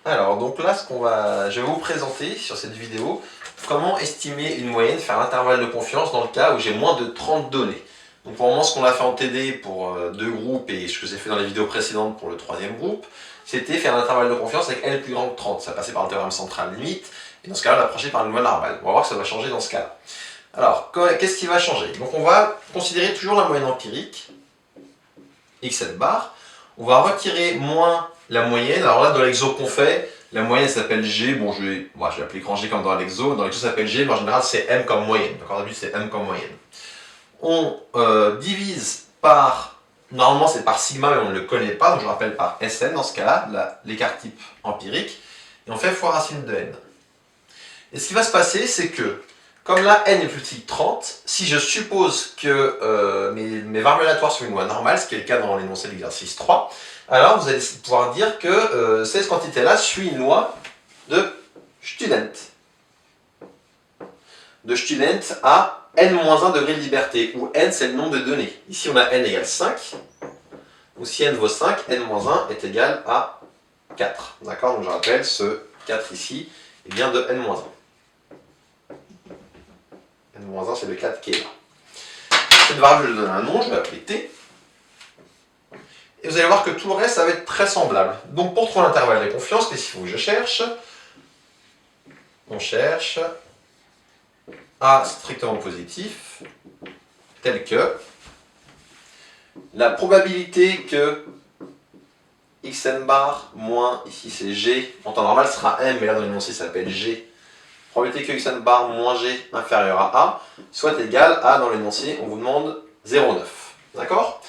Alors, donc là, je vais vous présenter sur cette vidéo comment estimer une moyenne, faire l'intervalle de confiance dans le cas où j'ai moins de 30 données. Donc pour le moment, ce qu'on a fait en TD pour deux groupes et ce que j'ai fait dans les vidéos précédentes pour le troisième groupe, c'était faire l'intervalle de confiance avec N plus grand que 30. Ça passait par le théorème central limite, et dans ce cas-là, on l'approchait par une loi normale. On va voir que ça va changer dans ce cas-là. Alors, qu'est-ce qui va changer? Donc on va considérer toujours la moyenne empirique, xn bar. On va retirer moins la moyenne. Alors là, dans l'exo qu'on fait, la moyenne s'appelle G. Bon, je vais l'appeler grand G comme dans l'exo. Dans l'exo, ça s'appelle G, mais en général, c'est M comme moyenne. D'accord, d'habitude, c'est M comme moyenne. On divise par... Normalement, c'est par sigma, mais on ne le connaît pas. Donc, je rappelle par Sn, dans ce cas-là, l'écart type empirique. Et on fait fois racine de n. Et ce qui va se passer, c'est que, comme là, n est plus petit que 30, si je suppose que mes variables aléatoires sont une loi normale, ce qui est le cas dans l'énoncé de l'exercice 3, alors vous allez pouvoir dire que cette quantité-là suit une loi de student. De student à n-1 degré de liberté, où n c'est le nombre de données. Ici on a n égale 5, ou si n vaut 5, n-1 est égal à 4. D'accord? Donc je rappelle, ce 4 ici est bien de n-1. N-1 c'est le 4 qui est là. Cette variable, je lui donne un nom, je vais l'appeler t. Et vous allez voir que tout le reste, ça va être très semblable. Donc pour trouver l'intervalle de confiance, qu'est-ce qu'il faut que je cherche? On cherche A strictement positif, tel que la probabilité que xn bar moins, ici c'est g, en temps normal ce sera m, mais là dans l'énoncé ça s'appelle g. Probabilité que xn bar moins g inférieur à a soit égal à, dans l'énoncé, on vous demande 0,9. D'accord?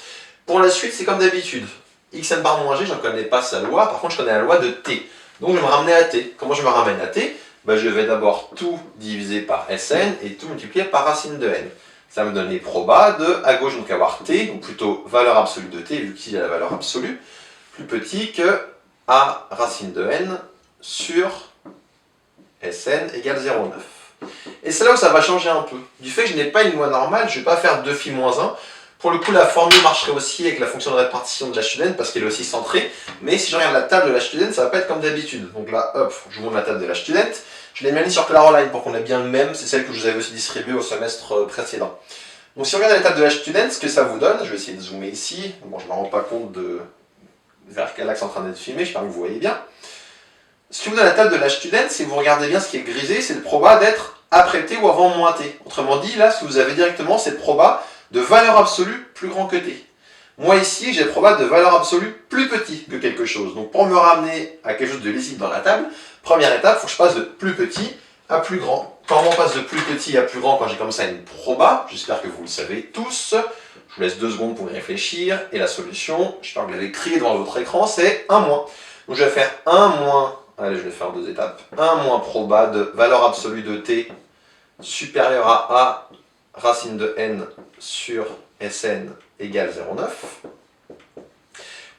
Pour la suite, c'est comme d'habitude. Xn bar moins g, je ne connais pas sa loi, par contre je connais la loi de t. Donc je vais me ramener à t. Comment je me ramène à t? Je vais d'abord tout diviser par Sn et tout multiplier par racine de n. Ça me donne les probas de, à gauche, donc avoir t, ou plutôt valeur absolue de t, vu qu'ici il y a la valeur absolue, plus petit que a racine de n sur Sn égale 0,9. Et c'est là où ça va changer un peu. Du fait que je n'ai pas une loi normale, je ne vais pas faire 2 phi moins 1. Pour le coup, la formule marcherait aussi avec la fonction de répartition de la student parce qu'elle est aussi centrée. Mais si je regarde la table de la student, ça ne va pas être comme d'habitude. Donc là, hop, je vous montre la table de la student. Je l'ai mis sur Claroline pour qu'on ait bien le même. C'est celle que je vous avais aussi distribuée au semestre précédent. Donc si on regarde la table de la student, ce que ça vous donne, je vais essayer de zoomer ici. Bon, je ne me rends pas compte de vers quel axe est en train d'être filmé, j'espère que vous voyez bien. Ce qui vous donne la table de la student, si vous regardez bien ce qui est grisé, c'est le proba d'être après t ou avant moins t. Autrement dit, là, ce que vous avez directement, c'est le proba de valeur absolue plus grand que t. Moi ici, j'ai le proba de valeur absolue plus petit que quelque chose. Donc pour me ramener à quelque chose de lisible dans la table, première étape, il faut que je passe de plus petit à plus grand. Quand on passe de plus petit à plus grand, quand j'ai comme ça une proba, j'espère que vous le savez tous, je vous laisse 2 secondes pour y réfléchir, et la solution, j'espère que vous l'avez écrit devant votre écran, c'est 1 moins. Donc je vais faire 1 moins, allez je vais faire 2 étapes, 1 moins proba de valeur absolue de t supérieure à a racine de n sur Sn égale 0,9.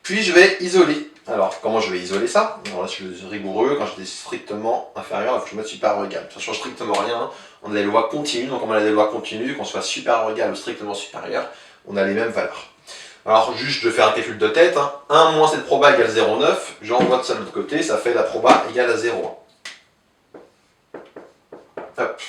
Puis je vais isoler. Alors comment je vais isoler ça? Alors là je suis rigoureux, quand j'étais strictement inférieur, il faut que je mette supérieur ou égal. Ça ne change strictement rien, hein. On a des lois continues, donc comme on a des lois continues, qu'on soit supérieur ou égal ou strictement supérieur, on a les mêmes valeurs. Alors juste de faire un calcul de tête, hein. 1 moins cette proba égale 0,9, j'envoie de ça de l'autre côté, ça fait la proba égale à 0,1. Hop.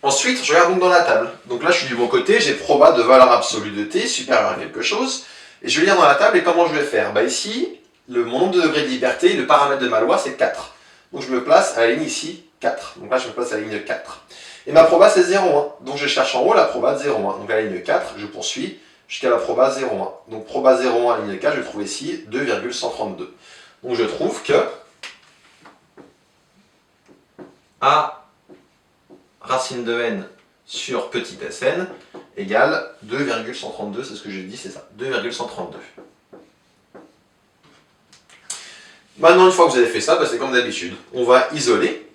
Ensuite, je regarde donc dans la table. Donc là, je suis du bon côté, j'ai proba de valeur absolue de t supérieur à quelque chose. Et je vais lire dans la table et comment je vais faire? Ici, mon nombre de degrés de liberté, le paramètre de ma loi, c'est 4. Donc je me place à la ligne ici, 4. Donc là, je me place à la ligne 4. Et ma proba, c'est 0,1. Donc je cherche en haut la proba de 0,1. Donc à la ligne 4, je poursuis jusqu'à la proba 0,1. Donc proba 0,1 à la ligne 4, je trouve ici 2,132. Donc je trouve que A racine de n sur petit Sn égale 2,132, c'est ce que j'ai dit, c'est ça, 2,132. Maintenant, une fois que vous avez fait ça, c'est comme d'habitude. On va isoler.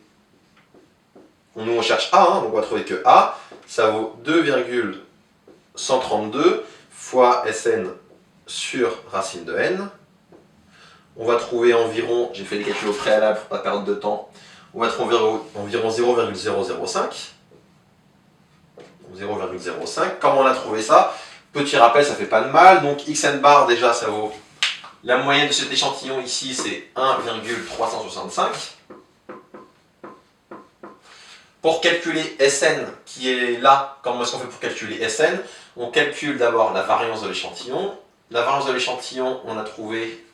Nous, on cherche A, hein, donc on va trouver que A, ça vaut 2,132 fois Sn sur racine de n. On va trouver environ, j'ai fait les calculs au préalable pour pas perdre de temps, on va trouver environ 0,005. 0,05. Comment on a trouvé ça? Petit rappel, ça fait pas de mal. Donc xn bar, déjà, ça vaut La moyenne de cet échantillon ici, c'est 1,365. Pour calculer Sn, qui est là, comment est-ce qu'on fait pour calculer Sn? On calcule d'abord la variance de l'échantillon. La variance de l'échantillon, on a trouvé,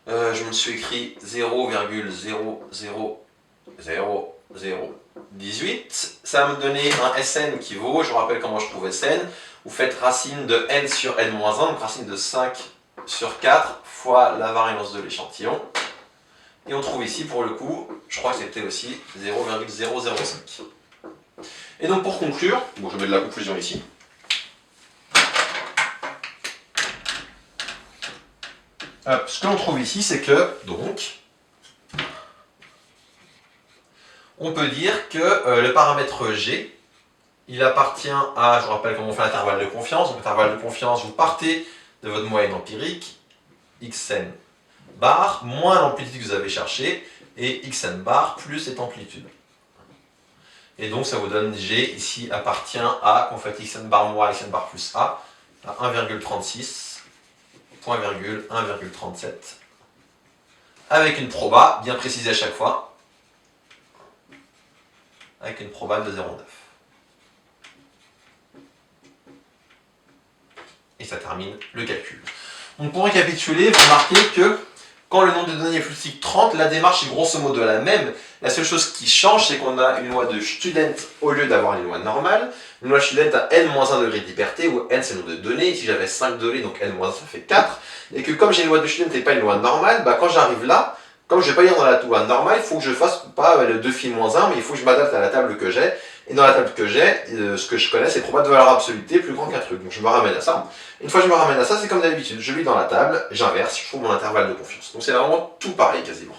je me suis écrit 0,00018. Ça va me donner un Sn qui vaut, je vous rappelle comment je trouve Sn, vous faites racine de n sur n-1, donc racine de 5 sur 4 fois la variance de l'échantillon. Et on trouve ici, pour le coup, je crois que c'était aussi 0,005. Et donc pour conclure, bon, je mets de la conclusion ici. Ce que l'on trouve ici, c'est que, donc, on peut dire que le paramètre G, il appartient à, je vous rappelle comment on fait l'intervalle de confiance. Donc l'intervalle de confiance, vous partez de votre moyenne empirique, xn bar, moins l'amplitude que vous avez cherché, et xn bar plus cette amplitude. Et donc ça vous donne G, ici, appartient à, quand vous faites xn bar moins xn bar plus a, à 1,36, point virgule, 1,37, avec une proba, bien précisée à chaque fois, avec une proba de 0,9. Et ça termine le calcul. Donc pour récapituler, vous remarquez que quand le nombre de données est plus petit que 30, la démarche est grosso modo la même. La seule chose qui change, c'est qu'on a une loi de student au lieu d'avoir une loi normale. Une loi student à n-1 degré de liberté, où n c'est le nombre de données. Ici j'avais 5 données, donc n-1 ça fait 4. Et que comme j'ai une loi de student et pas une loi normale, bah, quand j'arrive là, comme je ne vais pas lire dans la loi normale, il faut que je fasse pas le 2 phi moins 1, mais il faut que je m'adapte à la table que j'ai. Et dans la table que j'ai, ce que je connais, c'est proba de valeur absolue plus grand qu'un truc. Donc je me ramène à ça. Une fois que je me ramène à ça, c'est comme d'habitude. Je lis dans la table, j'inverse, je trouve mon intervalle de confiance. Donc c'est vraiment tout pareil quasiment.